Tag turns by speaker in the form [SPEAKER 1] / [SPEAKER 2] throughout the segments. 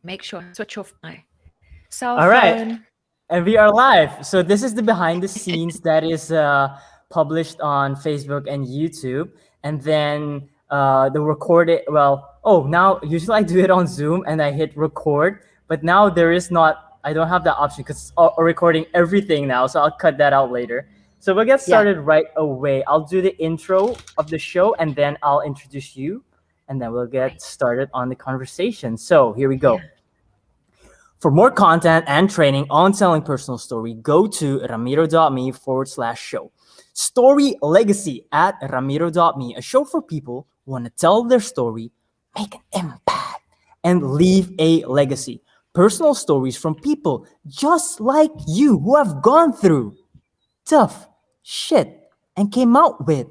[SPEAKER 1] Make sure I switch off my cell
[SPEAKER 2] All right,
[SPEAKER 1] phone.
[SPEAKER 2] and we are live. So this is the behind the scenes that is published on Facebook and YouTube, and then the recorded. Well, oh, now usually I do it on Zoom and I hit record, but now there is not. I don't have that option because it's recording everything now. So I'll cut that out later. So we'll get
[SPEAKER 1] Yeah,
[SPEAKER 2] started right away. I'll do the intro of the show and then I'll introduce you, and then we'll get
[SPEAKER 1] great.
[SPEAKER 2] started on the conversation. So here we go.
[SPEAKER 1] Yeah.
[SPEAKER 2] For more content and training on telling personal story, go to ramiro.me/show. Story Legacy at ramiro.me, a show for people who want to tell their story, make an impact, and leave a legacy. Personal stories from people just like you who have gone through tough shit and came out with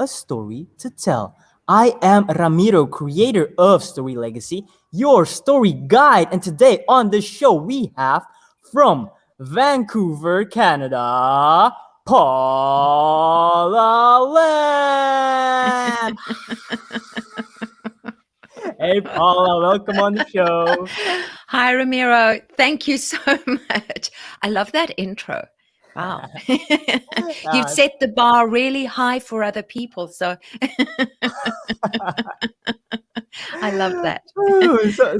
[SPEAKER 2] a story to tell. I am Ramiro, creator of Story Legacy, your story guide. And today on the show, we have from Vancouver, Canada, Paula Lamb. Hey, Paula, welcome on the show.
[SPEAKER 1] Hi, Ramiro. Thank you so much. I love that intro. Wow. You've
[SPEAKER 2] Uh,
[SPEAKER 1] set the bar really high for other people. So I love that.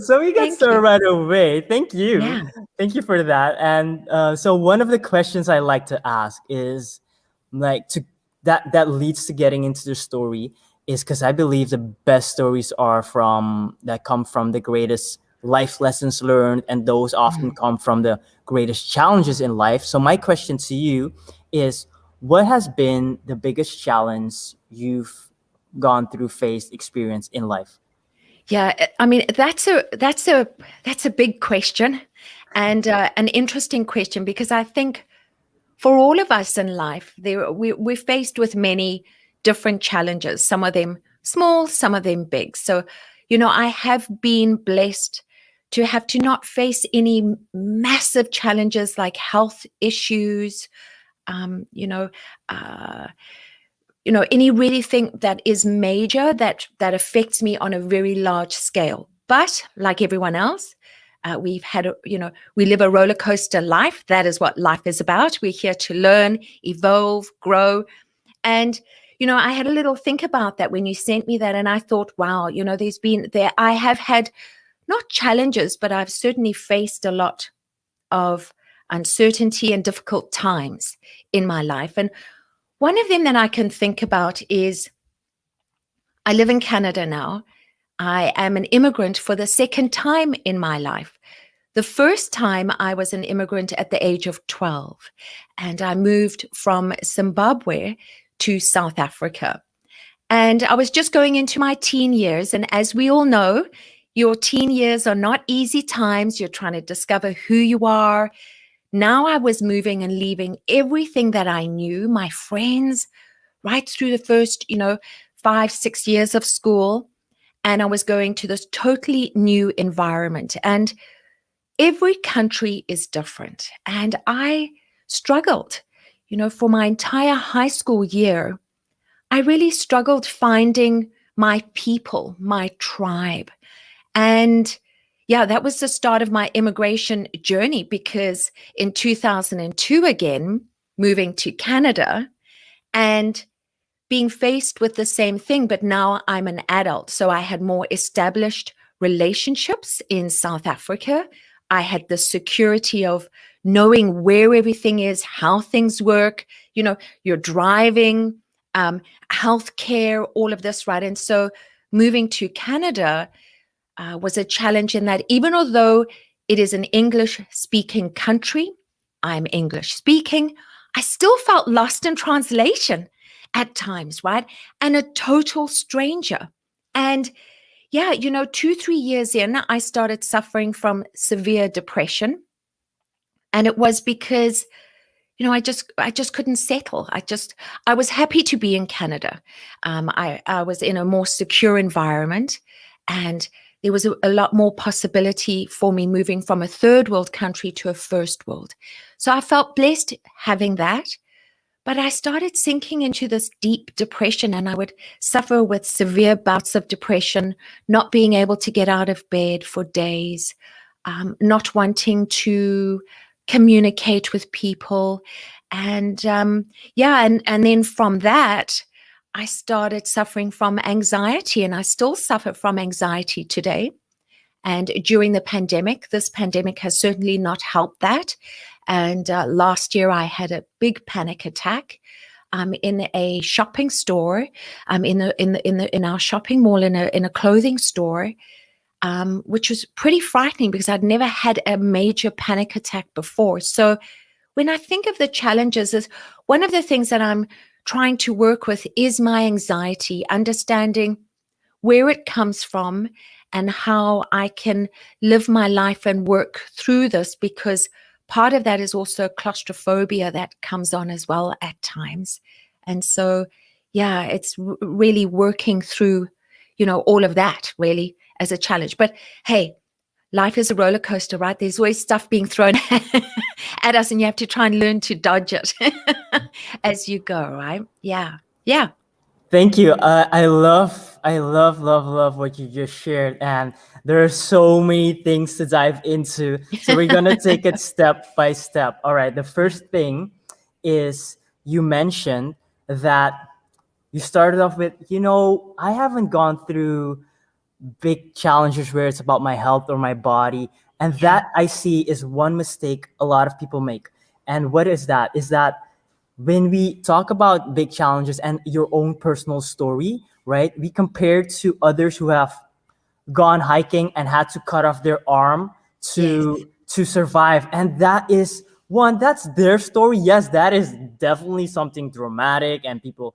[SPEAKER 2] so we get
[SPEAKER 1] Thank
[SPEAKER 2] started
[SPEAKER 1] you.
[SPEAKER 2] right away. Thank you.
[SPEAKER 1] Yeah.
[SPEAKER 2] Thank you for that. And so one of the questions I like to ask is like to that leads to getting into the story is because I believe the best stories are from that come from the greatest life lessons learned, and those often
[SPEAKER 1] Mm.
[SPEAKER 2] come from the greatest challenges in life. So my question to you is, what has been the biggest challenge you've gone through, faced, experienced in life?
[SPEAKER 1] Yeah, I mean that's a big question, and an interesting question, because I think for all of us in life, we're faced with many different challenges. Some of them small, some of them big. So, I have been blessed to have to not face any massive challenges like health issues, um, you know, uh, any really thing that is major that affects me on a very large scale. But like everyone else, we've had we live a roller coaster life. That is what life is about. We're here to learn, evolve, grow. And I had a little think about that when you sent me that, and I thought, wow, I have had not challenges, but I've certainly faced a lot of uncertainty and difficult times in my life. And one of them that I can think about is I live in Canada now. I am an immigrant for the second time in my life. The first time I was an immigrant at the age of 12, and I moved from Zimbabwe to South Africa. And I was just going into my teen years. And as we all know, your teen years are not easy times. You're trying to discover who you are. Now I was moving and leaving everything that I knew, my friends, right through the first, 5, 6 years of school. And I was going to this totally new environment. And every country is different. And I struggled, for my entire high school year. I really struggled finding my people, my tribe. And yeah, that was the start of my immigration journey, because in 2002, again, moving to Canada and being faced with the same thing, but now I'm an adult. So I had more established relationships in South Africa. I had the security of knowing where everything is, how things work, you're driving, healthcare, all of this, right? And so moving to Canada was a challenge in that, even although it is an English speaking country, I'm English speaking, I still felt lost in translation at times, right? And a total stranger. And yeah, 2, 3 years in, I started suffering from severe depression. And it was because, I just couldn't settle. I was happy to be in Canada. I was in a more secure environment, and there was a lot more possibility for me moving from a third world country to a first world. So I felt blessed having that. But I started sinking into this deep depression, and I would suffer with severe bouts of depression, not being able to get out of bed for days. not wanting to communicate with people. And and then from that, I started suffering from anxiety, and I still suffer from anxiety today. And during the pandemic, this pandemic has certainly not helped that. And last year, I had a big panic attack in a shopping store, in our shopping mall, in a clothing store, which was pretty frightening because I'd never had a major panic attack before. So when I think of the challenges, is one of the things that I'm trying to work with is my anxiety, understanding where it comes from and how I can live my life and work through this, because part of that is also claustrophobia that comes on as well at times. And so, yeah, it's really working through, all of that really as a challenge. But hey, life is a roller coaster, right? There's always stuff being thrown at us, and you have to try and learn to dodge it as you go, right? Yeah. Yeah.
[SPEAKER 2] Thank you. I love what you just shared, and there are so many things to dive into. So we're gonna take it step by step. All right. The first thing is, you mentioned that you started off with, I haven't gone through big challenges where it's about my health or my body, and
[SPEAKER 1] Yeah.
[SPEAKER 2] that I see is one mistake a lot of people make. And what is that? Is that when we talk about big challenges and your own personal story, right? We compare to others who have gone hiking and had to cut off their arm
[SPEAKER 1] Yes.
[SPEAKER 2] to survive, and that's their story. Yes, that is definitely something dramatic, and people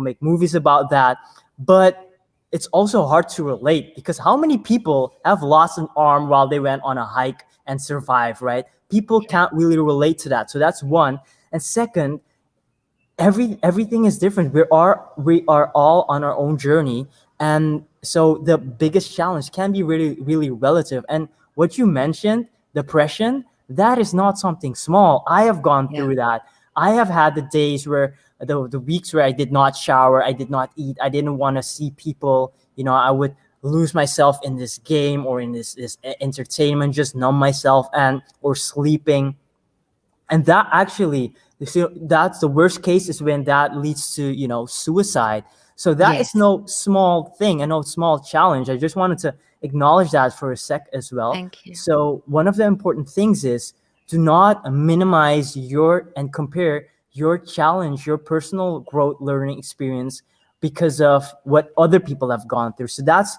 [SPEAKER 2] make movies about that, but it's also hard to relate, because how many people have lost an arm while they went on a hike and survived, right? People can't really relate to that. So that's one. And second, everything is different. We are all on our own journey, and so the biggest challenge can be really, really relative. And what you mentioned, depression, that is not something small. I have gone
[SPEAKER 1] Yeah.
[SPEAKER 2] through that. I have had the days where the weeks where I did not shower, I did not eat, I didn't want to see people. I would lose myself in this game or in this entertainment, just numb myself, and or sleeping. And that actually, you see, that's the worst case, is when that leads to suicide. So that is
[SPEAKER 1] Yes.
[SPEAKER 2] no small thing and no small challenge. I just wanted to acknowledge that for a sec as well.
[SPEAKER 1] Thank you.
[SPEAKER 2] So one of the important things is, do not minimize and compare your challenge, your personal growth learning experience, because of what other people have gone through. So that's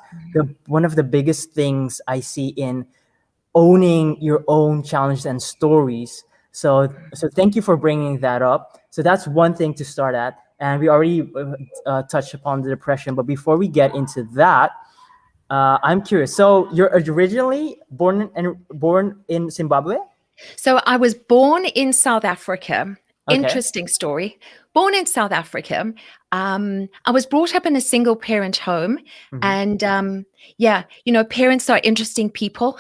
[SPEAKER 2] one of the biggest things I see in owning your own challenges and stories. So thank you for bringing that up. So that's one thing to start at, and we already touched upon the depression. But before we get into that, I'm curious. So you're originally born in Zimbabwe?
[SPEAKER 1] So I was born in South Africa.
[SPEAKER 2] Okay.
[SPEAKER 1] Interesting story. Born in South Africa. I was brought up in a single parent home.
[SPEAKER 2] Mhm.
[SPEAKER 1] And parents are interesting people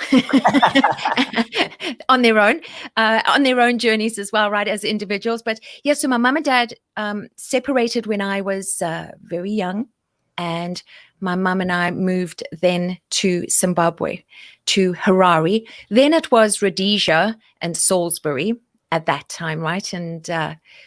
[SPEAKER 1] on their own journeys as well, right, as individuals. But yeah, so my mum and dad separated when I was very young. And my mum and I moved then to Zimbabwe, to Harare. Then it was Rhodesia and Salisbury at that time, right? And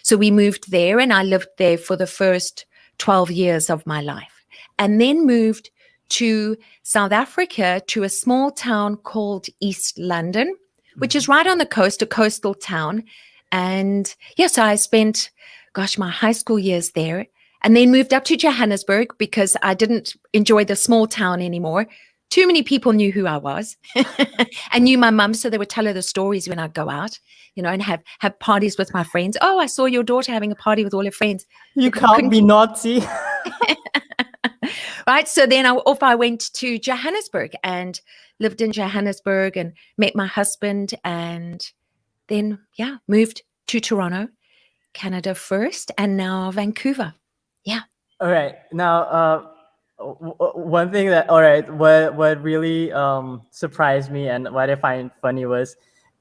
[SPEAKER 1] so we moved there, and I lived there for the first 12 years of my life, and then moved to South Africa, to a small town called East London, which is right on the coast, a coastal town. And yes, I spent, my high school years there, and then moved up to Johannesburg because I didn't enjoy the small town anymore. Too many people knew who I was and knew my mum, so they would tell her the stories when I'd go out, and have parties with my friends. Oh, I saw your daughter having a party with all her friends.
[SPEAKER 2] You can't be naughty.
[SPEAKER 1] Right. So then off I went to Johannesburg and lived in Johannesburg and met my husband, and then, moved to Toronto, Canada first, and now Vancouver. Yeah.
[SPEAKER 2] All right. Now, one thing that, all right, what really surprised me and what I find funny was,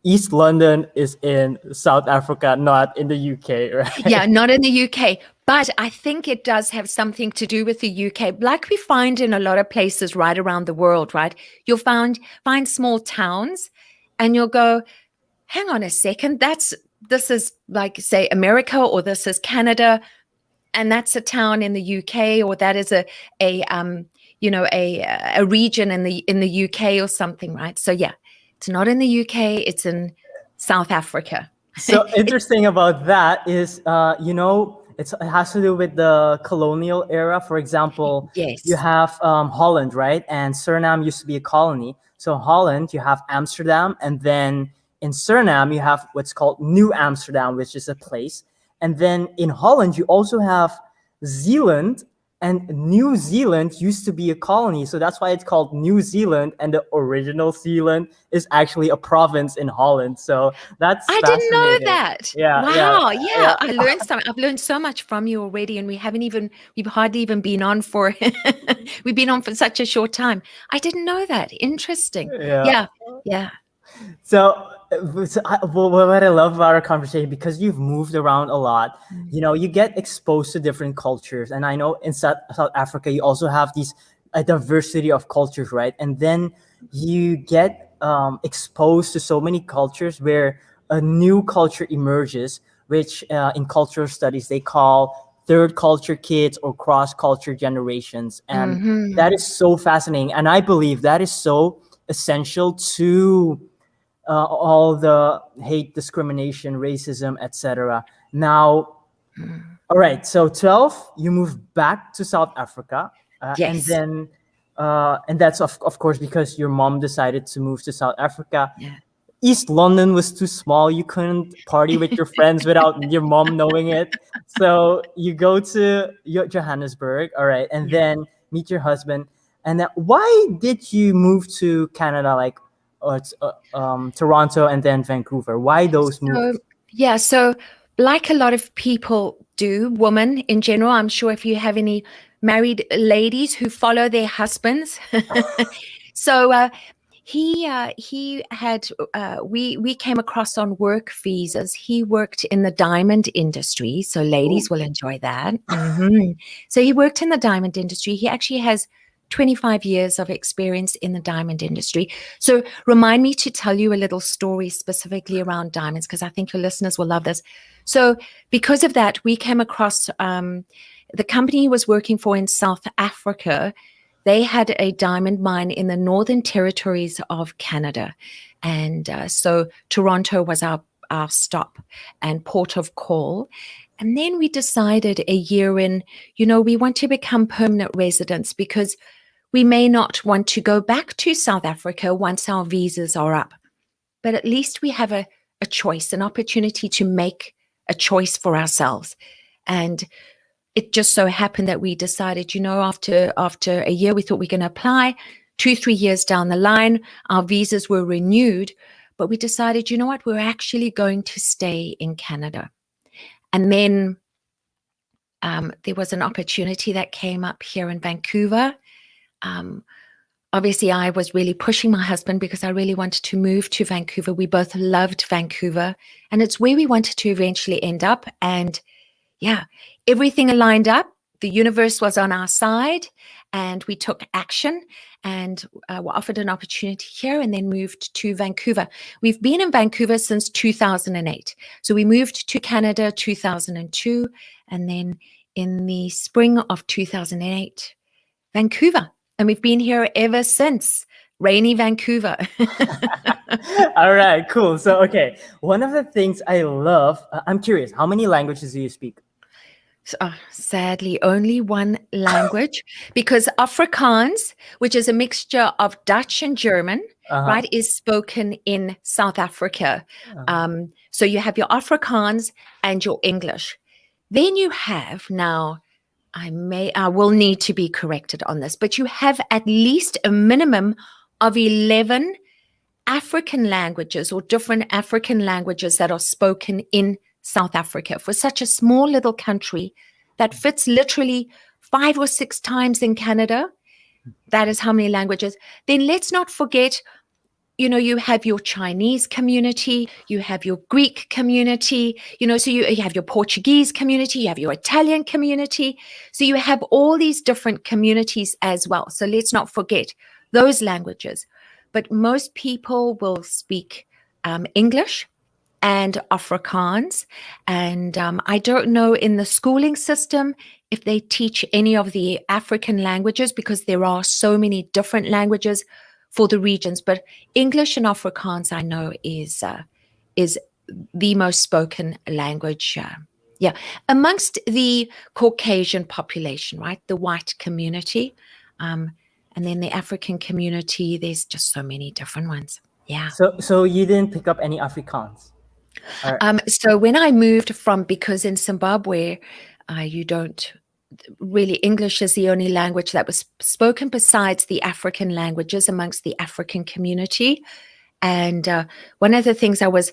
[SPEAKER 2] East London is in South Africa, not in the UK, right?
[SPEAKER 1] Yeah, not in the UK. But I think it does have something to do with the UK, like we find in a lot of places right around the world, right? You'll find small towns and you'll go, hang on a second, this is like, say, America, or this is Canada, and that's a town in the UK, or that is a a region in the UK or something, right? So yeah, it's not in the UK, it's in South Africa.
[SPEAKER 2] So interesting about that is, it has to do with the colonial era. For example, you
[SPEAKER 1] Yes.
[SPEAKER 2] have Holland, right? And Suriname used to be a colony. So Holland, you have Amsterdam, and then in Suriname, you have what's called New Amsterdam, which is a place. And then in Holland, you also have Zealand, and New Zealand used to be a colony. So that's why it's called New Zealand, and the original Zealand is actually a province in Holland. So that's
[SPEAKER 1] I didn't know
[SPEAKER 2] fascinating.
[SPEAKER 1] that.
[SPEAKER 2] Yeah,
[SPEAKER 1] Wow.
[SPEAKER 2] yeah.
[SPEAKER 1] Yeah. I learned something. I've learned so much from you already. And we've hardly even been on for, we've been on for such a short time. I didn't know that. Interesting.
[SPEAKER 2] Yeah.
[SPEAKER 1] Yeah. Yeah.
[SPEAKER 2] So, what I love about our conversation, because you've moved around a lot, you get exposed to different cultures. And I know in South Africa, you also have a diversity of cultures, right? And then you get exposed to so many cultures where a new culture emerges, which in cultural studies, they call third culture kids or cross culture generations. And that is so fascinating. And I believe that is so essential to all the hate, discrimination, racism, etc. Now, all right. So 12, you moved back to South Africa, and
[SPEAKER 1] Yes.
[SPEAKER 2] then, and that's of course because your mom decided to move to South Africa.
[SPEAKER 1] Yeah.
[SPEAKER 2] East London was too small. You couldn't party with your friends without your mom knowing it. So you go to Johannesburg, all right, and
[SPEAKER 1] Yeah.
[SPEAKER 2] then meet your husband. And then why did you move to Canada, like Toronto and then Vancouver? Why those
[SPEAKER 1] So,
[SPEAKER 2] moves?
[SPEAKER 1] yeah. So, like a lot of people do, women in general, I'm sure if you have any married ladies who follow their husbands. So, he had we came across on work visas. He worked in the diamond industry, so ladies will enjoy that. So he worked in the diamond industry. He actually has 25 years of experience in the diamond industry. So remind me to tell you a little story specifically around diamonds, because I think your listeners will love this. So because of that, we came across the company he was working for in South Africa. They had a diamond mine in the Northern Territories of Canada. And so Toronto was our stop and port of call. And then we decided a year in, we want to become permanent residents because we may not want to go back to South Africa once our visas are up. But at least we have a choice, an opportunity to make a choice for ourselves. And it just so happened that we decided, after a year, we thought we were going to apply. 2-3 years down the line, our visas were renewed, but we decided, you know what, we're actually going to stay in Canada. And then there was an opportunity that came up here in Vancouver. Obviously, I was really pushing my husband because I really wanted to move to Vancouver. We both loved Vancouver, and it's where we wanted to eventually end up. And yeah, everything aligned up. The universe was on our side, and we took action and were offered an opportunity here and then moved to Vancouver. We've been in Vancouver since 2008. So we moved to Canada 2002, and then in the spring of 2008, Vancouver. And we've been here ever since. Rainy Vancouver.
[SPEAKER 2] All right, cool. So, okay, one of the things I love, I'm curious, how many languages do you speak?
[SPEAKER 1] Sadly, only one language, because Afrikaans, which is a mixture of Dutch and German, right, is spoken in South Africa. So you have your Afrikaans and your English. Then you have now, I will need to be corrected on this, but you have at least a minimum of 11 African languages or different African languages that are spoken in South Africa. For such a small little country that fits literally 5 or 6 times in Canada, that is how many languages. Then let's not forget, you have your Chinese community, you have your Greek community, so you have your Portuguese community, you have your Italian community. So you have all these different communities as well. So let's not forget those languages. But most people will speak English and Afrikaans. And I don't know in the schooling system if they teach any of the African languages, because there are so many different languages for the regions. But English and Afrikaans, I know, is the most spoken language. Amongst the Caucasian population, right? The white community. And then the African community, there's just so many different ones. Yeah.
[SPEAKER 2] So you didn't pick up any Afrikaans?
[SPEAKER 1] So when I moved because in Zimbabwe, you don't really, English is the only language that was spoken besides the African languages amongst the African community. And one of the things I was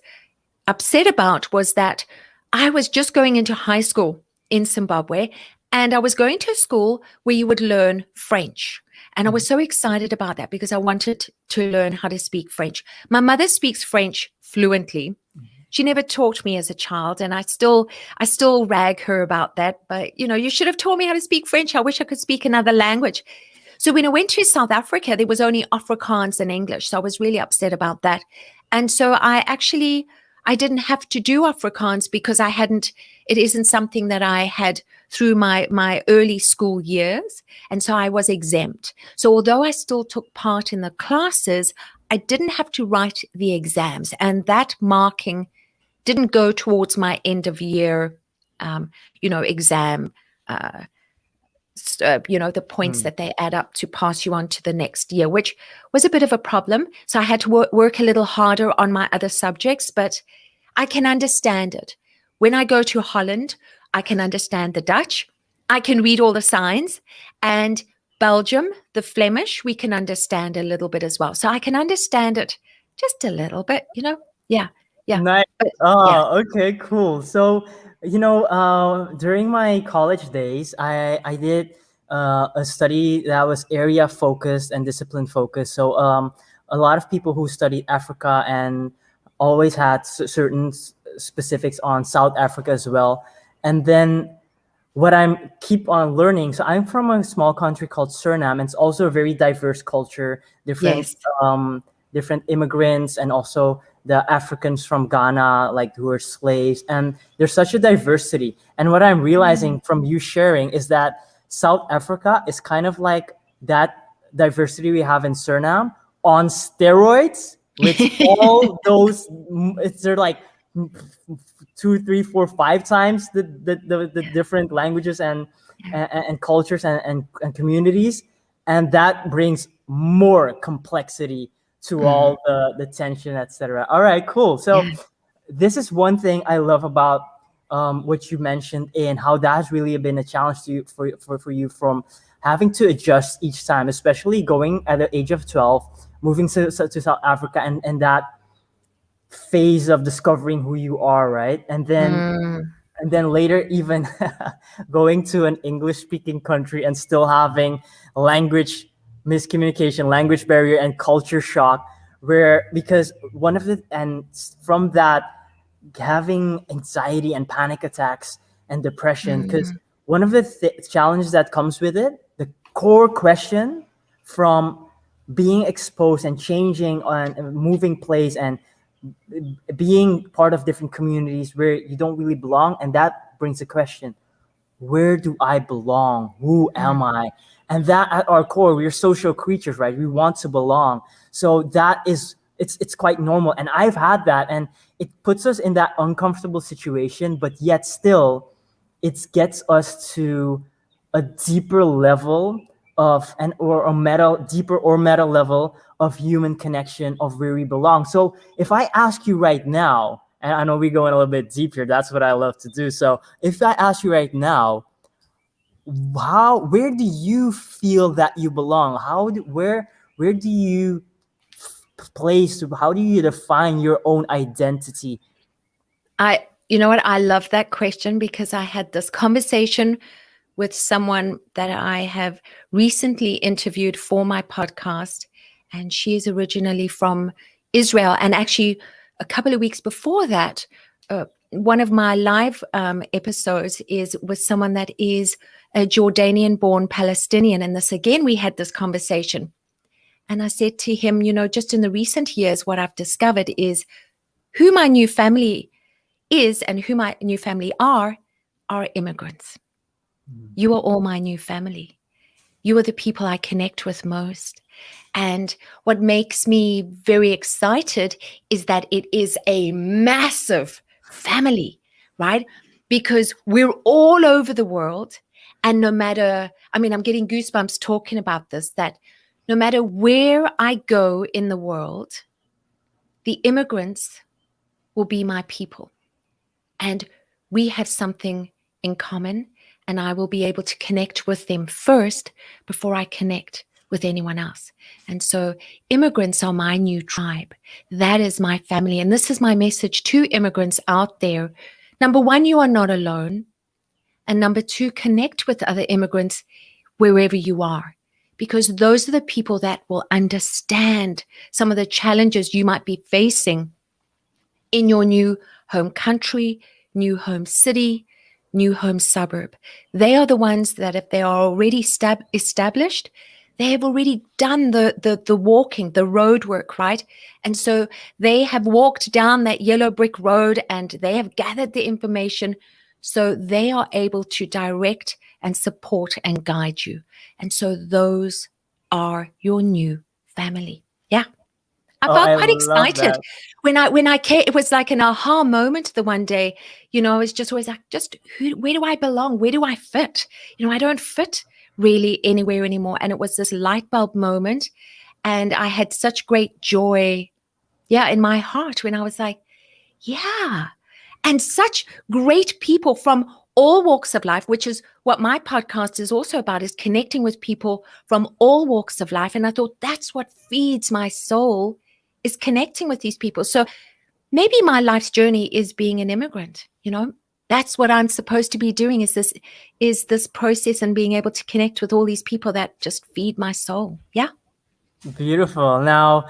[SPEAKER 1] upset about was that I was just going into high school in Zimbabwe, and I was going to a school where you would learn French. And I was so excited about that because I wanted to learn how to speak French. My mother speaks French fluently. She never taught me as a child, and I still rag her about that. But, you should have taught me how to speak French. I wish I could speak another language. So when I went to South Africa, there was only Afrikaans and English. So I was really upset about that. And so I didn't have to do Afrikaans because it isn't something that I had through my early school years. And so I was exempt. So although I still took part in the classes, I didn't have to write the exams. And that marking didn't go towards my end of year, exam, the points that they add up to pass you on to the next year, which was a bit of a problem. So I had to work a little harder on my other subjects, but I can understand it. When I go to Holland, I can understand the Dutch. I can read all the signs. And Belgium, the Flemish, we can understand a little bit as well. So I can understand it just a little bit, Yeah.
[SPEAKER 2] Nice. Okay, cool. So, during my college days, I did a study that was area focused and discipline focused. So, a lot of people who studied Africa and always had certain specifics on South Africa as well. And then what I'm keep on learning. So I'm from a small country called Suriname, and it's also a very diverse culture, different different immigrants, and also the Africans from Ghana, like who are slaves. And there's such a diversity. And what I'm realizing from you sharing is that South Africa is kind of like that diversity we have in Suriname on steroids, with all those, they're like 2, 3, 4, 5 times the different languages and cultures and communities, and that brings more complexity to all the tension, etc. All right, cool. So this is one thing I love about what you mentioned, and how that's really been a challenge to you, for you, from having to adjust each time, especially going at the age of 12, moving to South Africa, and that phase of discovering who you are, right? And then later, even going to an English speaking country and still having language miscommunication, language barrier, and culture shock, because from that, having anxiety and panic attacks and depression, because one of the challenges that comes with it, the core question from being exposed and changing and moving place and being part of different communities where you don't really belong, and that brings a question: where do I belong? Who am I? And that, at our core, we're social creatures, right? We want to belong. So that is, it's quite normal. And I've had that, and it puts us in that uncomfortable situation, but yet still it gets us to a deeper level of, deeper or meta level of human connection, of where we belong. So if I ask you right now, and I know we're going a little bit deeper, that's what I love to do. So if I ask you right now, where do you feel that you belong? Where do you place? How do you define your own identity?
[SPEAKER 1] You know what? I love that question, because I had this conversation with someone that I have recently interviewed for my podcast, and she is originally from Israel. And actually, a couple of weeks before that, one of my live episodes is with someone that is a Jordanian-born Palestinian. And this, again, we had this conversation. And I said to him, just in the recent years, what I've discovered is who my new family is and who my new family are immigrants. You are all my new family. You are the people I connect with most. And what makes me very excited is that it is a massive family, right? Because we're all over the world. And no matter, I'm getting goosebumps talking about this, that no matter where I go in the world, the immigrants will be my people. And we have something in common, and I will be able to connect with them first before I connect with anyone else. And so immigrants are my new tribe. That is my family. And this is my message to immigrants out there. Number one, you are not alone. And number two, connect with other immigrants wherever you are, because those are the people that will understand some of the challenges you might be facing in your new home country, new home city, new home suburb. They are the ones that, if they are already established, they have already done the walking, the road work, right? And so they have walked down that yellow brick road and they have gathered the information, so they are able to direct and support and guide you. And so those are your new family. Yeah. I
[SPEAKER 2] Oh,
[SPEAKER 1] felt
[SPEAKER 2] I
[SPEAKER 1] quite
[SPEAKER 2] love
[SPEAKER 1] excited
[SPEAKER 2] that.
[SPEAKER 1] when I came. It was like an aha moment the one day. I was just always like, where do I belong? Where do I fit? I don't fit really anywhere anymore. And it was this light bulb moment. And I had such great joy, in my heart when I was like, yeah. And such great people from all walks of life, which is what my podcast is also about, is connecting with people from all walks of life. And I thought that's what feeds my soul, is connecting with these people. So maybe my life's journey is being an immigrant. That's what I'm supposed to be doing, is this process and being able to connect with all these people that just feed my soul. Yeah.
[SPEAKER 2] Beautiful. Now,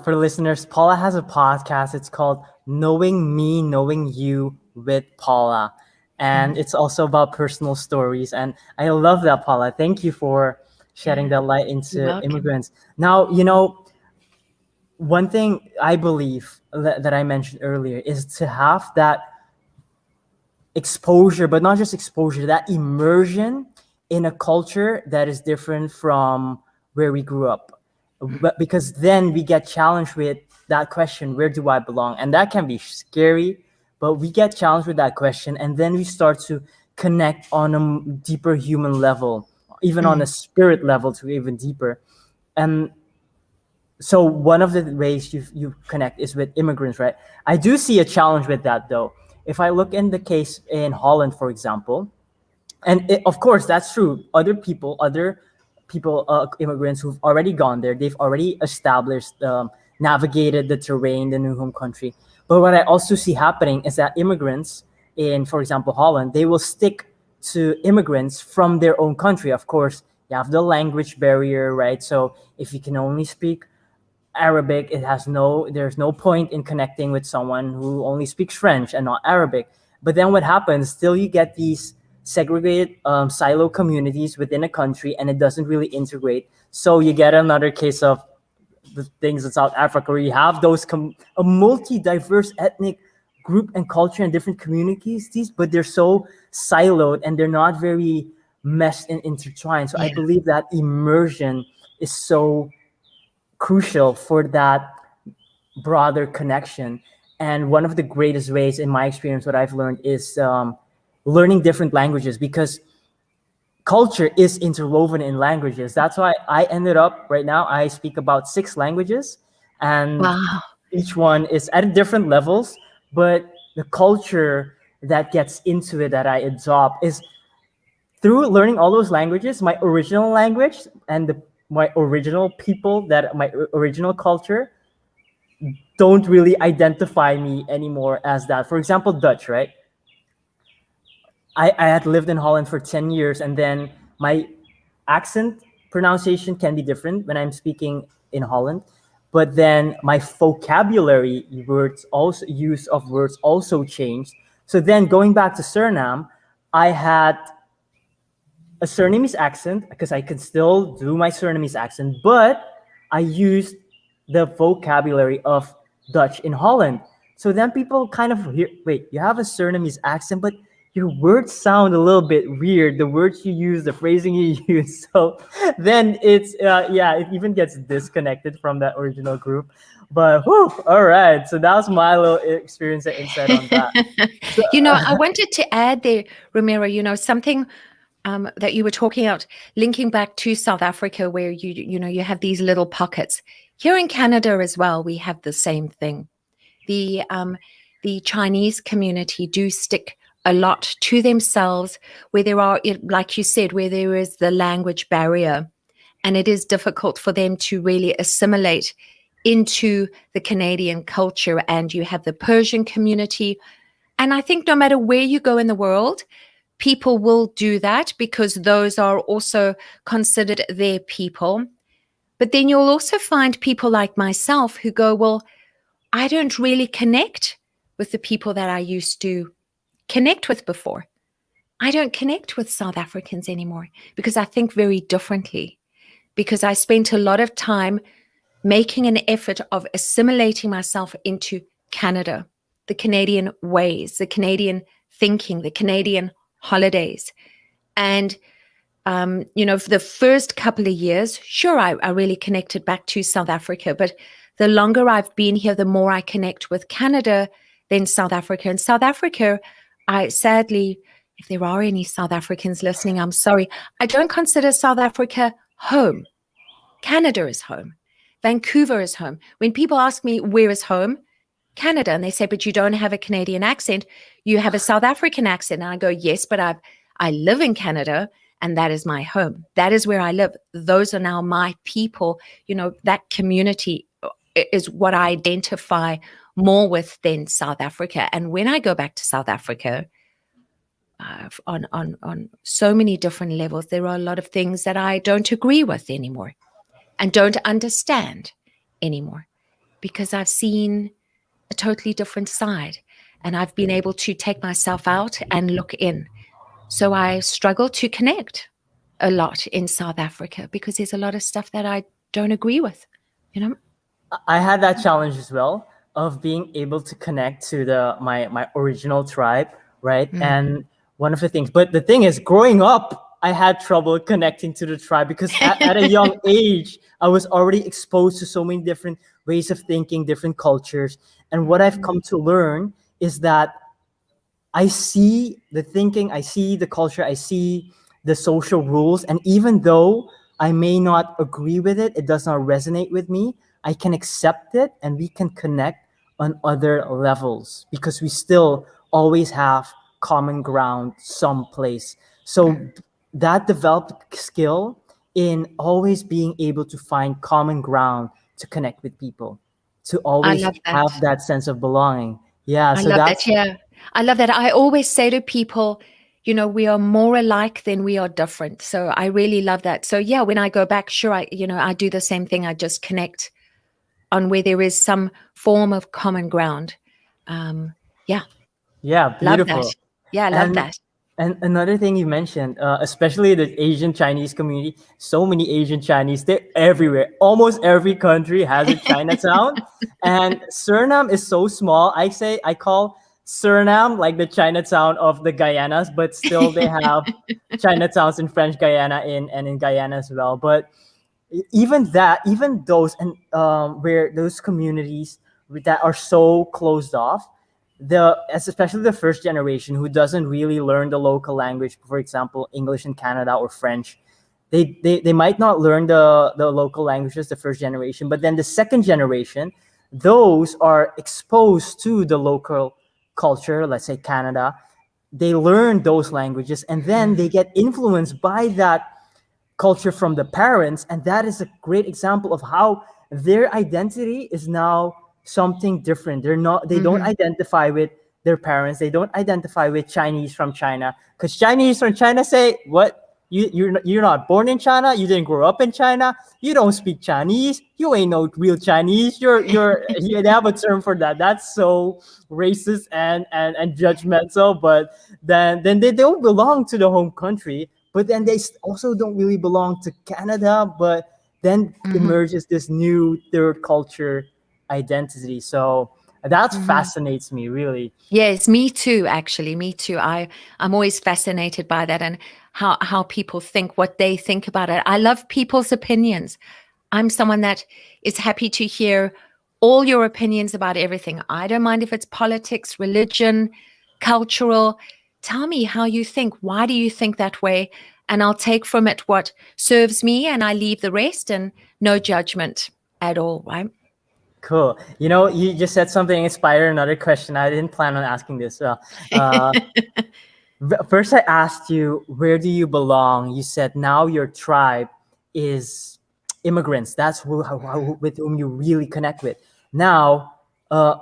[SPEAKER 2] for listeners, Paula has a podcast. It's called Knowing Me, Knowing You with Paula. And it's also about personal stories. And I love that, Paula. Thank you for shedding that light
[SPEAKER 1] You're
[SPEAKER 2] into
[SPEAKER 1] welcome.
[SPEAKER 2] immigrants. Now, one thing I believe that I mentioned earlier is to have that exposure, but not just exposure, that immersion in a culture that is different from where we grew up. But because then we get challenged with that question, where do I belong? And that can be scary, but we get challenged with that question, and then we start to connect on a deeper human level, even on a spirit level, to even deeper. And so one of the ways you connect is with immigrants, right? I do see a challenge with that, though. If I look in the case in Holland, for example, and of course that's true. Other people, immigrants who've already gone there, they've already established, navigated the terrain, the new home country. But what I also see happening is that immigrants in, for example, Holland, they will stick to immigrants from their own country. Of course, you have the language barrier, right? So if you can only speak Arabic, there's no point in connecting with someone who only speaks French and not Arabic. But then what happens? Still, you get these segregated, silo communities within a country, and it doesn't really integrate. So you get another case of the things in South Africa, where you have a multi-diverse ethnic group and culture and different communities, but they're so siloed and they're not very meshed and intertwined. So I
[SPEAKER 1] Yeah.
[SPEAKER 2] believe that immersion is so crucial for that broader connection. And one of the greatest ways, in my experience, what I've learned is learning different languages, because culture is interwoven in languages. That's why I ended up right now, I speak about 6 languages, and
[SPEAKER 1] Wow.
[SPEAKER 2] each one is at different levels, but the culture that gets into it that I adopt is through learning all those languages. My original language and my original people, that my original culture, don't really identify me anymore as that. For example, Dutch, right? I had lived in Holland for 10 years, and then my accent pronunciation can be different when I'm speaking in Holland. but then my vocabulary words also use of words also changed. So then going back to Suriname, I had a Surinamese accent because I could still do my Surinamese accent, but I used the vocabulary of Dutch in Holland. So then people kind of hear, wait, you have a Surinamese accent, but your words sound a little bit weird. The words you use, the phrasing you use. So then it's, yeah, it even gets disconnected from that original group. But whew, all right. So that was my little experience and insight on that. So,
[SPEAKER 1] I wanted to add there, Ramiro, something that you were talking about, linking back to South Africa, where you have these little pockets. Here in Canada as well, we have the same thing. The Chinese community do stick a lot to themselves, where there are, like you said, where there is the language barrier, and it is difficult for them to really assimilate into the Canadian culture. And you have the Persian community. And I think no matter where you go in the world, people will do that because those are also considered their people. But then you'll also find people like myself who go, well, I don't really connect with the people that I used to connect with before. I don't connect with South Africans anymore because I think very differently, because I spent a lot of time making an effort of assimilating myself into Canada, the Canadian ways, the Canadian thinking, the Canadian holidays. And, for the first couple of years, sure, I really connected back to South Africa. But the longer I've been here, the more I connect with Canada than South Africa. And South Africa, I sadly, if there are any South Africans listening, I'm sorry, I don't consider South Africa home. Canada is home. Vancouver is home. When people ask me, where is home? Canada. And they say, but you don't have a Canadian accent. You have a South African accent. And I go, yes, but I live in Canada and that is my home. That is where I live. Those are now my people. That community is what I identify more with than South Africa. And when I go back to South Africa, on so many different levels, there are a lot of things that I don't agree with anymore and don't understand anymore, because I've seen a totally different side and I've been able to take myself out and look in. So I struggle to connect a lot in South Africa because there's a lot of stuff that I don't agree with,
[SPEAKER 2] I had that challenge as well of being able to connect to my original tribe, right? And one of the things, but the thing is, growing up, I had trouble connecting to the tribe because at a young age, I was already exposed to so many different ways of thinking, different cultures. And what I've come to learn is that I see the thinking, I see the culture, I see the social rules. And even though I may not agree with it, it does not resonate with me, I can accept it and we can connect on other levels because we still always have common ground someplace. So that developed skill in always being able to find common ground to connect with people, to always have that sense of belonging. Yeah,
[SPEAKER 1] I love that. Yeah, I love that. I always say to people, we are more alike than we are different. So I really love that. So yeah, when I go back, sure, I do the same thing. I just connect on where there is some form of common ground. Yeah,
[SPEAKER 2] beautiful.
[SPEAKER 1] Love that. Yeah, I love that.
[SPEAKER 2] And another thing you mentioned, especially the Asian Chinese community, so many Asian Chinese, they're everywhere. Almost every country has a Chinatown. And Suriname is so small. I call Suriname like the Chinatown of the Guyanas, but still they have Chinatowns in French Guyana and in Guyana as well. But even those, and where those communities that are so closed off, especially the first generation who doesn't really learn the local language, for example, English in Canada or French, they might not learn the local languages, the first generation, but then the second generation, those are exposed to the local culture, let's say Canada, they learn those languages and then they get influenced by that culture from the parents. And that is a great example of how their identity is now something different. They don't identify with their parents. They don't identify with Chinese from China, because Chinese from China say, what? you're not born in China. You didn't grow up in China. You don't speak Chinese. You ain't no real Chinese. They have a term for that. That's so racist and judgmental. But then they don't belong to the home country. But then they also don't really belong to Canada. But then emerges this new third culture identity. So that fascinates me really.
[SPEAKER 1] Yes, me too, actually. Me too. I'm always fascinated by that and how people think, what they think about it. I love people's opinions. I'm someone that is happy to hear all your opinions about everything. I don't mind if it's politics, religion, cultural. Tell me how you think. Why do you think that way? And I'll take from it what serves me and I leave the rest, and no judgment at all, right?
[SPEAKER 2] Cool. You just said something inspired another question. I didn't plan on asking this. First, I asked you, where do you belong? You said now your tribe is immigrants. That's with whom you really connect with. Now, a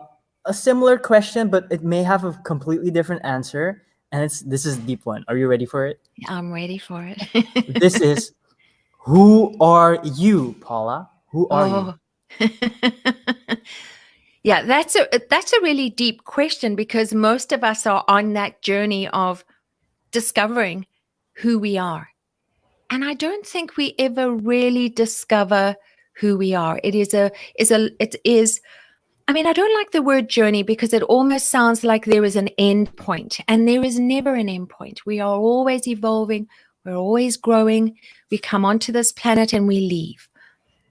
[SPEAKER 2] similar question, but it may have a completely different answer. And this is a deep one. Are you ready for it?
[SPEAKER 1] I'm ready for it.
[SPEAKER 2] This is, who are you, Paula? Who are you?
[SPEAKER 1] Yeah, that's a really deep question, because most of us are on that journey of discovering who we are. And I don't think we ever really discover who we are. It is I mean, I don't like the word journey because it almost sounds like there is an end point, and there is never an end point. We are always evolving. We're always growing. We come onto this planet and we leave.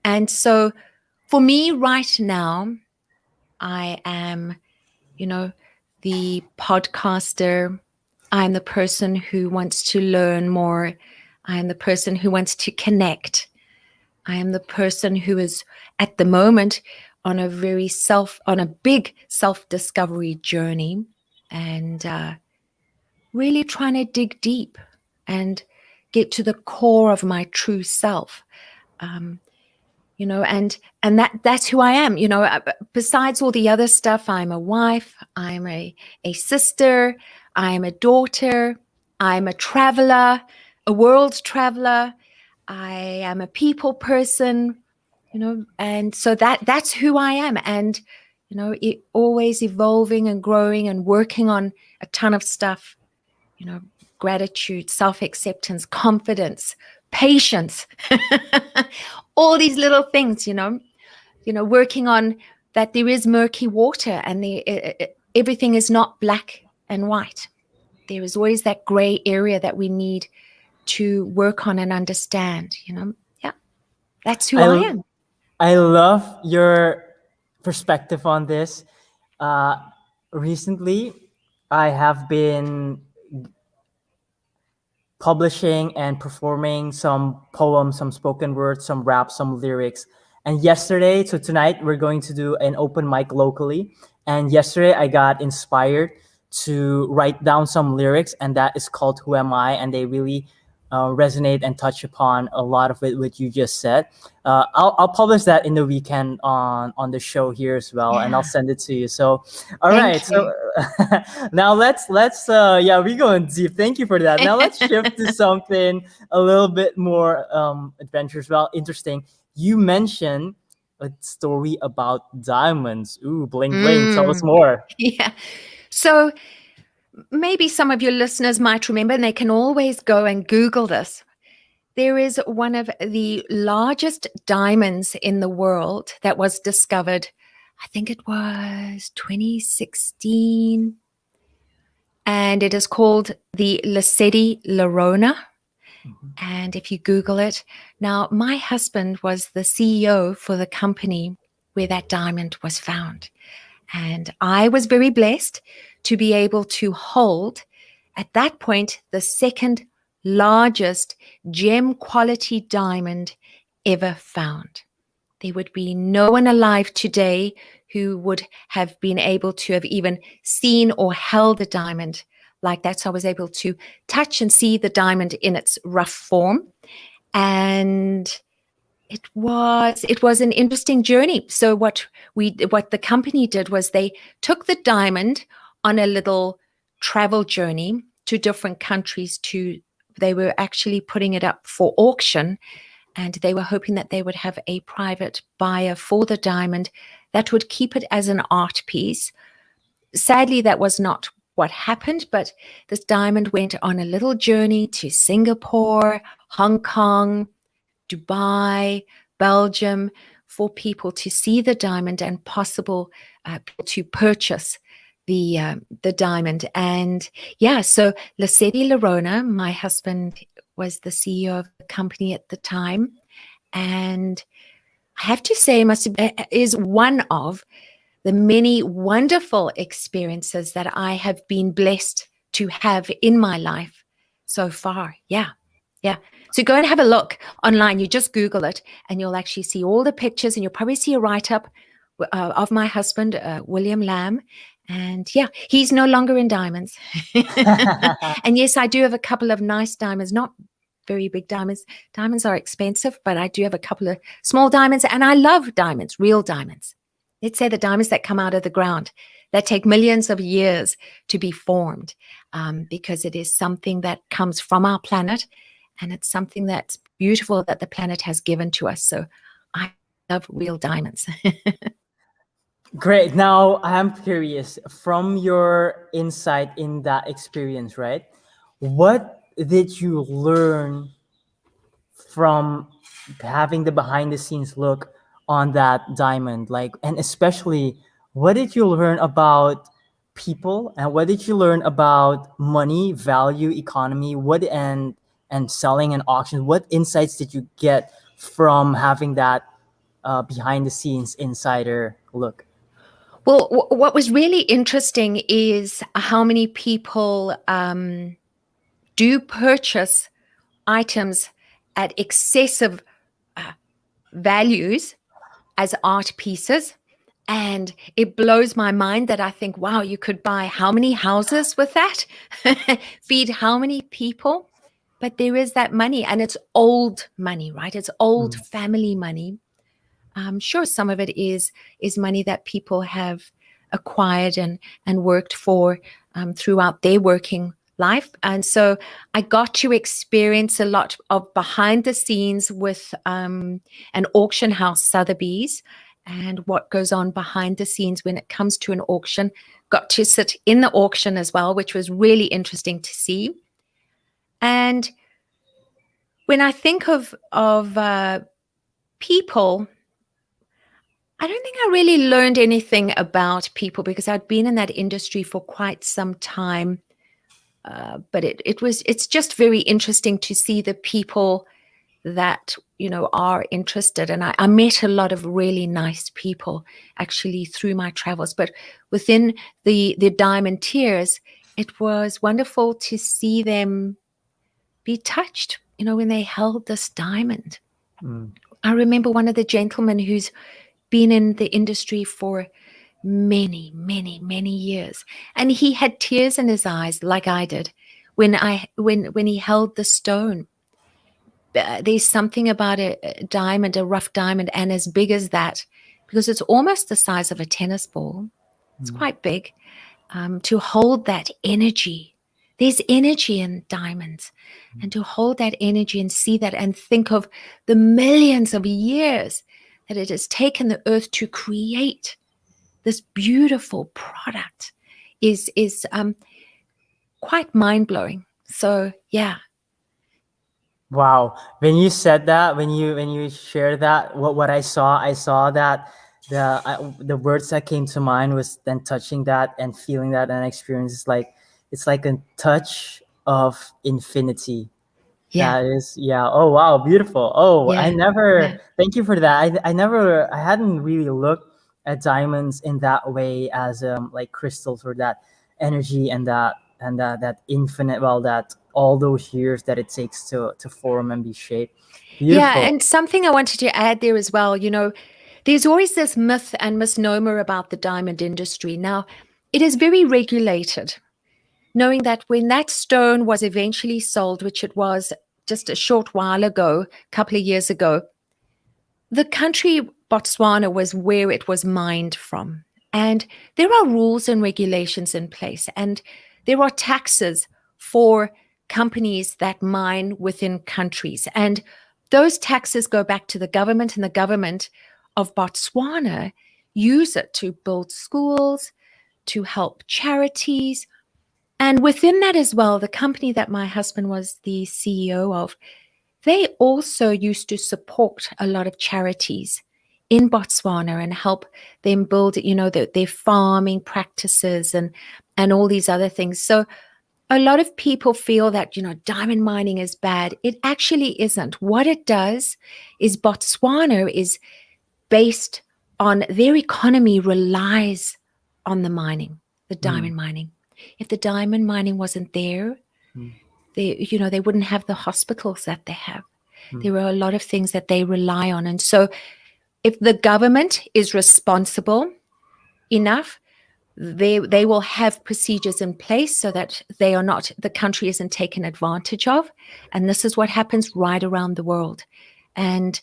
[SPEAKER 1] And so for me right now, I am, the podcaster. I'm the person who wants to learn more. I am the person who wants to connect. I am the person who is at the moment on a big self-discovery journey, and really trying to dig deep and get to the core of my true self. And that's who I am. Besides all the other stuff, I'm a wife, I'm a sister, I'm a daughter, I'm a traveler, a world traveler. I am a people person, and so that's who I am. And, always evolving and growing and working on a ton of stuff, gratitude, self-acceptance, confidence, patience, all these little things, working on that there is murky water, and everything is not black and white. There is always that gray area that we need to work on and understand, Yeah, that's who I am.
[SPEAKER 2] I love your perspective on this. Recently, I have been publishing and performing some poems, some spoken words, some rap, some lyrics. And tonight, we're going to do an open mic locally. And yesterday, I got inspired to write down some lyrics, and that is called Who Am I? And they really resonate and touch upon a lot of it, what you just said. I'll publish that in the weekend on the show here as well, and I'll send it to you. So, all right. So now let's we're going deep. Thank you for that. Now let's shift to something a little bit more adventurous. Well, interesting. You mentioned a story about diamonds. Ooh, bling bling. Tell us more.
[SPEAKER 1] Yeah. So maybe some of your listeners might remember, and they can always go and Google this. There is one of the largest diamonds in the world that was discovered, I think it was 2016. And it is called the Lasceti Larona. And if you Google it, now my husband was the CEO for the company where that diamond was found. And I was very blessed to be able to hold, at that point, the second largest gem quality diamond ever found. There would be no one alive today who would have been able to have even seen or held a diamond like that. So I was able to touch and see the diamond in its rough form. And it was an interesting journey. So what the company did was they took the diamond on a little travel journey to different countries to they were actually putting it up for auction, and they were hoping that they would have a private buyer for the diamond that would keep it as an art piece. Sadly, that was not what happened, but this diamond went on a little journey to Singapore, Hong Kong, Dubai, Belgium, for people to see the diamond and possible to purchase the diamond. And yeah, so Lesedi Lerona, my husband, was the CEO of the company at the time, and I have to say, is one of the many wonderful experiences that I have been blessed to have in my life so far. Yeah. So go and have a look online. You just Google it and you'll actually see all the pictures, and you'll probably see a write-up of my husband, William Lamb. And yeah, he's no longer in diamonds. And yes, I do have a couple of nice diamonds, not very big diamonds. Diamonds are expensive, but I do have a couple of small diamonds, and I love diamonds, real diamonds. Let's say the diamonds that come out of the ground, that take millions of years to be formed, because it is something that comes from our planet, and it's something that's beautiful that the planet has given to us. So I love real diamonds.
[SPEAKER 2] Great. Now I am curious, from your insight in that experience, right? What did you learn from having the behind the scenes look on that diamond? Like, and especially, what did you learn about people, and what did you learn about money, value, economy, and selling and auctions? What insights did you get from having that behind the scenes insider look?
[SPEAKER 1] Well, what was really interesting is how many people do purchase items at excessive values as art pieces. And it blows my mind that I think, wow, you could buy how many houses with that, feed how many people. But there is that money, and it's old money, right? It's old family money. I'm sure some of it is money that people have acquired and worked for throughout their working life. And so I got to experience a lot of behind the scenes with an auction house, Sotheby's, and what goes on behind the scenes when it comes to an auction. Got to sit in the auction as well, which was really interesting to see. And when I think of people, I don't think I really learned anything about people because I'd been in that industry for quite some time. But it's just very interesting to see the people that, are interested. And I met a lot of really nice people actually through my travels. But within the diamond tiers, it was wonderful to see them be touched, when they held this diamond. I remember one of the gentlemen who's been in the industry for many, many, many years, and he had tears in his eyes like I did when he held the stone. There's something about a diamond, a rough diamond, and as big as that, because it's almost the size of a tennis ball. It's quite big. To hold that energy, there's energy in diamonds, and to hold that energy and see that and think of the millions of years that it has taken the earth to create this beautiful product is quite mind-blowing. So yeah.
[SPEAKER 2] Wow. When you said that, when you shared that, what I saw that the words that came to mind was then touching that and feeling that and experience is like, it's like a touch of infinity.
[SPEAKER 1] Yeah.
[SPEAKER 2] That is, yeah. Oh, wow. Beautiful. Oh,
[SPEAKER 1] Yeah.
[SPEAKER 2] Thank you for that. I hadn't really looked at diamonds in that way as like crystals, or that energy and that infinite, well, that all those years that it takes to form and be shaped.
[SPEAKER 1] Yeah.
[SPEAKER 2] Beautiful.
[SPEAKER 1] And something I wanted to add there as well, there's always this myth and misnomer about the diamond industry. Now, it is very regulated, knowing that when that stone was eventually sold, which it was just a short while ago, a couple of years ago, the country Botswana was where it was mined from. And there are rules and regulations in place, and there are taxes for companies that mine within countries. And those taxes go back to the government, and the government of Botswana use it to build schools, to help charities. And within that as well, the company that my husband was the CEO of, they also used to support a lot of charities in Botswana and help them build, their farming practices and all these other things. So a lot of people feel that, diamond mining is bad. It actually isn't. What it does is Botswana is based on, their economy relies on the mining, the diamond mining. If the diamond mining wasn't there, they wouldn't have the hospitals that they have. There are a lot of things that they rely on. And so if the government is responsible enough, they will have procedures in place so that the country isn't taken advantage of. And this is what happens right around the world. And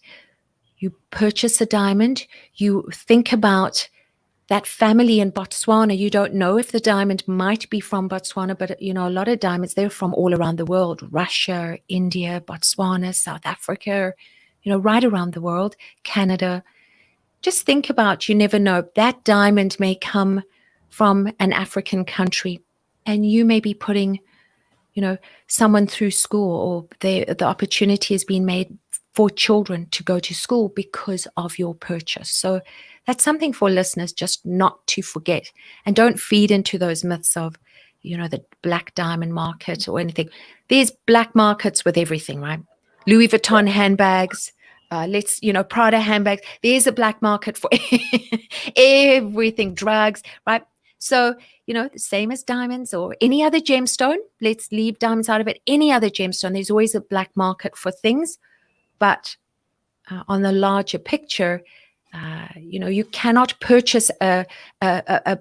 [SPEAKER 1] you purchase a diamond, you think about that family in Botswana. You don't know if the diamond might be from Botswana, but a lot of diamonds, they're from all around the world: Russia, India, Botswana, South Africa, right around the world, Canada. Just think about, you never know, that diamond may come from an African country, and you may be putting, someone through school, or the opportunity has been made for children to go to school because of your purchase. So that's something for listeners just not to forget. And don't feed into those myths of, the black diamond market or anything. There's black markets with everything, right? Louis Vuitton handbags, Prada handbags. There's a black market for everything, drugs, right? So, the same as diamonds or any other gemstone. Let's leave diamonds out of it. Any other gemstone, there's always a black market for things. But on the larger picture, you cannot purchase a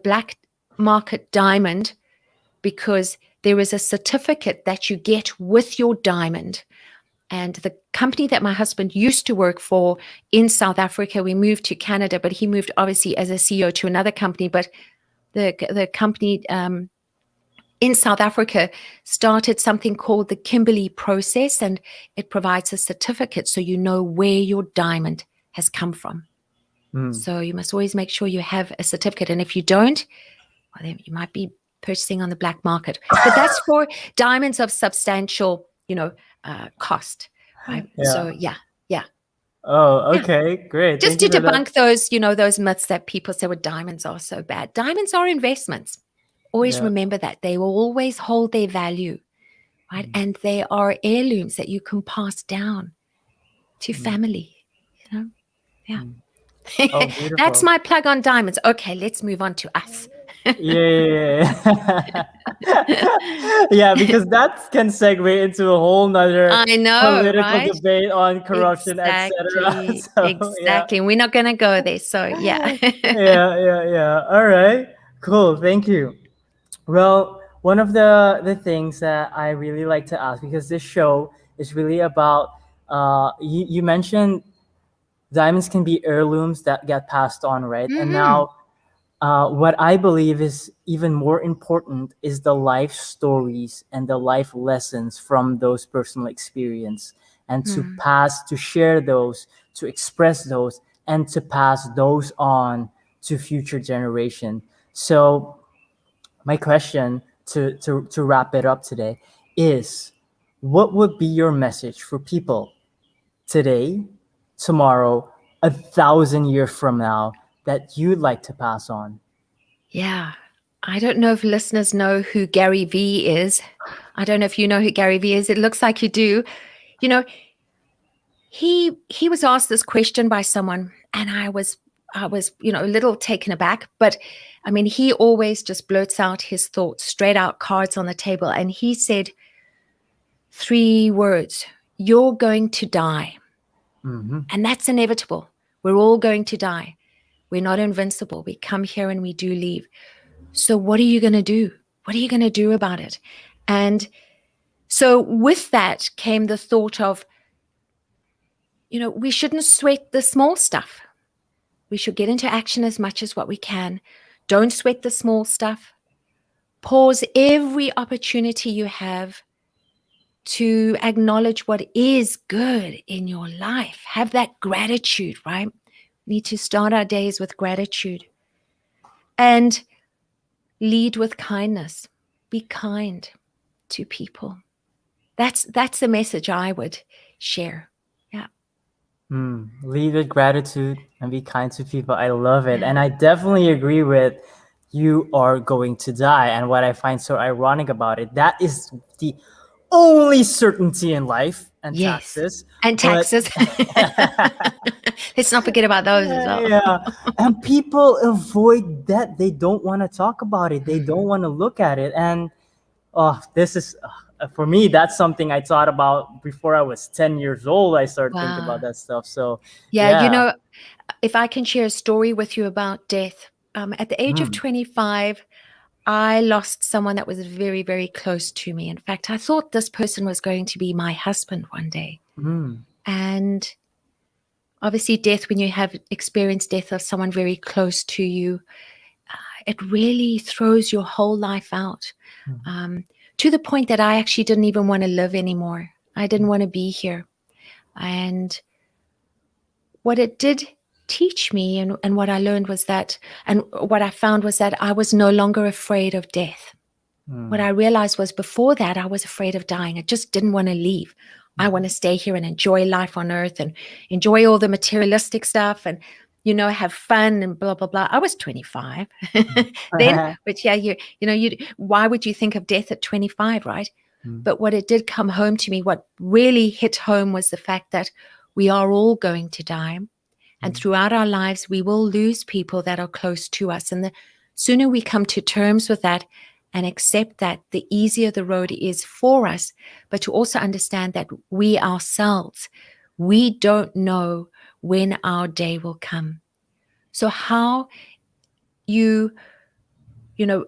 [SPEAKER 1] black market diamond, because there is a certificate that you get with your diamond. And the company that my husband used to work for in South Africa, we moved to Canada, but he moved obviously as a CEO to another company. But the company in South Africa started something called the Kimberley Process, and it provides a certificate so you know where your diamond has come from. So you must always make sure you have a certificate. And if you don't, well, then you might be purchasing on the black market. But that's for diamonds of substantial, cost, right?
[SPEAKER 2] Yeah.
[SPEAKER 1] So yeah.
[SPEAKER 2] Oh, okay, great.
[SPEAKER 1] Just
[SPEAKER 2] Thank
[SPEAKER 1] to
[SPEAKER 2] you for that.
[SPEAKER 1] debunk those, those myths that people say, well, diamonds are so bad. Diamonds are investments. Always remember that. They will always hold their value, right? And they are heirlooms that you can pass down to family, Yeah.
[SPEAKER 2] Oh,
[SPEAKER 1] That's
[SPEAKER 2] beautiful.
[SPEAKER 1] my plug on diamonds. Okay, let's move on to us.
[SPEAKER 2] Yeah. Yeah, because that can segue into a whole nother
[SPEAKER 1] I know,
[SPEAKER 2] political
[SPEAKER 1] right?
[SPEAKER 2] debate on corruption, etc.
[SPEAKER 1] Exactly.
[SPEAKER 2] So
[SPEAKER 1] Exactly. We're not going to go there. So, yeah.
[SPEAKER 2] yeah. All right, cool. Thank you. Well, one of the things that I really like to ask, because this show is really about you mentioned diamonds can be heirlooms that get passed on, right? And now what I believe is even more important is the life stories and the life lessons from those personal experience, and to share those, to express those, and to pass those on to future generation. So my question to wrap it up today is, what would be your message for people today, tomorrow, 1,000 years from now, that you'd like to pass on?
[SPEAKER 1] Yeah. I don't know if listeners know who Gary Vee is. I don't know if you know who Gary Vee is. It looks like you do. He was asked this question by someone, and I was a little taken aback. But I mean, he always just blurts out his thoughts, straight out, cards on the table. And he said 3 words: you're going to die. And that's inevitable. We're all going to die. We're not invincible. We come here and we do leave. So what are you going to do? What are you going to do about it? And so with that came the thought of, we shouldn't sweat the small stuff. We should get into action as much as what we can. Don't sweat the small stuff. Pause every opportunity you have to acknowledge what is good in your life. Have that gratitude, right? We need to start our days with gratitude. And lead with kindness. Be kind to people. That's the message I would share. Yeah.
[SPEAKER 2] Lead with gratitude and be kind to people. I love it.
[SPEAKER 1] Yeah.
[SPEAKER 2] And I definitely agree with you are going to die. And what I find so ironic about it, that is the only certainty in life and
[SPEAKER 1] Yes.
[SPEAKER 2] taxes.
[SPEAKER 1] And
[SPEAKER 2] But
[SPEAKER 1] taxes. Let's not forget about those as well.
[SPEAKER 2] yeah, and people avoid that. They don't want to talk about it. They don't want to look at it. And oh, this is for me. That's something I thought about before I was 10 years old. I started thinking
[SPEAKER 1] Wow.
[SPEAKER 2] about that stuff. So
[SPEAKER 1] Yeah,
[SPEAKER 2] yeah.
[SPEAKER 1] if I can share a story with you about death, at the age of
[SPEAKER 2] Mm,
[SPEAKER 1] 25, I lost someone that was very, very close to me. In fact, I thought this person was going to be my husband one day.
[SPEAKER 2] mm,
[SPEAKER 1] And obviously, death, when you have experienced death of someone very close to you, it really throws your whole life out,
[SPEAKER 2] mm,
[SPEAKER 1] to the point that I actually didn't even want to live anymore. I didn't want to be here. And what it did teach me, and what I learned was that, and what I found was that I was no longer afraid of death. What I
[SPEAKER 2] mm,
[SPEAKER 1] realized was before that, I was afraid of dying. I just didn't want to leave. I want to stay here and enjoy life on earth and enjoy all the materialistic stuff and, have fun and blah, blah, blah. I was 25 then,
[SPEAKER 2] mm.
[SPEAKER 1] but yeah, why would you think of death at 25, right?
[SPEAKER 2] Mm,
[SPEAKER 1] But what it did come home to me, what really hit home was the fact that we are all going to die. And
[SPEAKER 2] mm,
[SPEAKER 1] throughout our lives, we will lose people that are close to us. And the sooner we come to terms with that and accept that, the easier the road is for us. But to also understand that we ourselves, we don't know when our day will come. So how you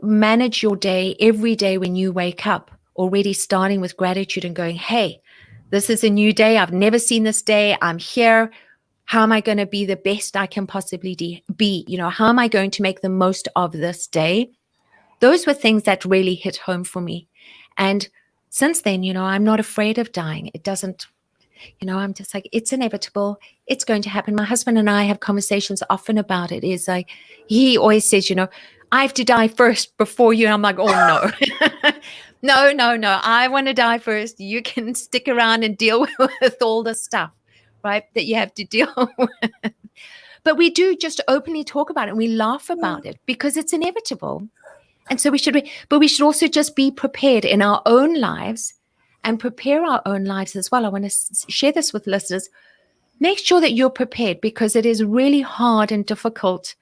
[SPEAKER 1] manage your day every day when you wake up, already starting with gratitude and going, hey, this is a new day. I've never seen this day. I'm here. How am I going to be the best I can possibly be? How am I going to make the most of this day? Those were things that really hit home for me. And since then, I'm not afraid of dying. It doesn't, I'm just like, it's inevitable. It's going to happen. My husband and I have conversations often about it. Is like, he always says, I have to die first before you. And I'm like, oh no, no. I want to die first. You can stick around and deal with all the stuff, right, that you have to deal with. But we do just openly talk about it and we laugh about it because it's inevitable. And so we should also just be prepared in our own lives and prepare our own lives as well. I want to share this with listeners. Make sure that you're prepared because it is really hard and difficult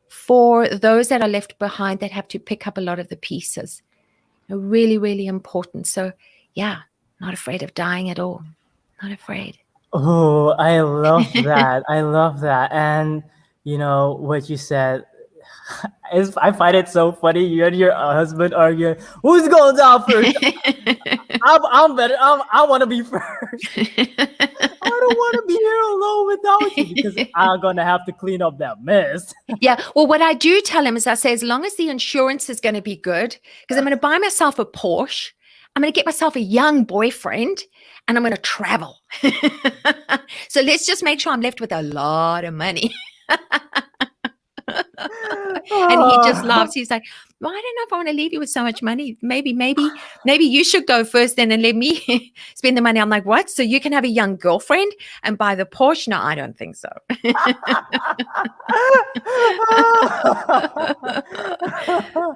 [SPEAKER 1] for those that are left behind that have to pick up a lot of the pieces. Really, really important. So yeah, not afraid of dying at all. Not afraid.
[SPEAKER 2] Oh, I love that. I love that. And what you said, I find it so funny. You and your husband arguing, who's going down first? I'm better. I want to be first. I don't want to be here alone without you because I'm gonna have to clean up that mess.
[SPEAKER 1] Yeah. Well, what I do tell him is I say, as long as the insurance is going to be good, because I'm going to buy myself a Porsche, I'm going to get myself a young boyfriend, and I'm going to travel. So let's just make sure I'm left with a lot of money. And he just laughs. He's like, well, I don't know if I want to leave you with so much money. Maybe you should go first then and let me spend the money. I'm like, what? So you can have a young girlfriend and buy the Porsche? No, I don't think so.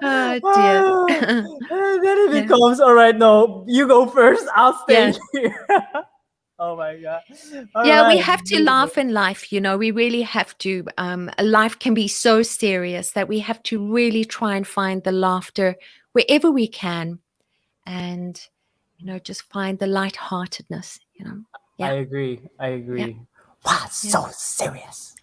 [SPEAKER 1] Oh, dear.
[SPEAKER 2] And then it becomes, all right, no, you go first. I'll stay here. Oh my God. All
[SPEAKER 1] Yeah, we
[SPEAKER 2] right,
[SPEAKER 1] have to
[SPEAKER 2] beautiful.
[SPEAKER 1] laugh in life. We really have to. Life can be so serious that we have to really try and find the laughter wherever we can, and just find the lightheartedness.
[SPEAKER 2] I
[SPEAKER 1] Yeah,
[SPEAKER 2] agree. I
[SPEAKER 1] yeah,
[SPEAKER 2] agree. Wow, it's so serious.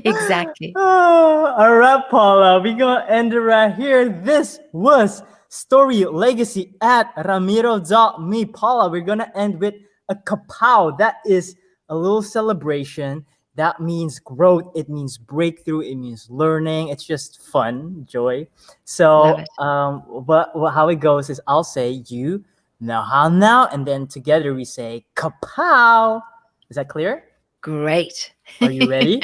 [SPEAKER 1] exactly.
[SPEAKER 2] All right, Paula, we're gonna end it right here. This was Story Legacy at Ramiro.me. Paula, we're gonna end with a kapow. That is a little celebration. That means growth. It means breakthrough. It means learning. It's just fun, joy.
[SPEAKER 1] Love
[SPEAKER 2] So,
[SPEAKER 1] it.
[SPEAKER 2] how it goes is I'll say you know how now, and then together we say kapow. Is that clear?
[SPEAKER 1] Great.
[SPEAKER 2] Are you ready?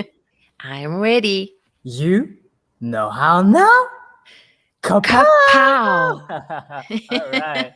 [SPEAKER 1] I'm ready.
[SPEAKER 2] You know how now? Kapow!
[SPEAKER 1] Kapow.
[SPEAKER 2] All right.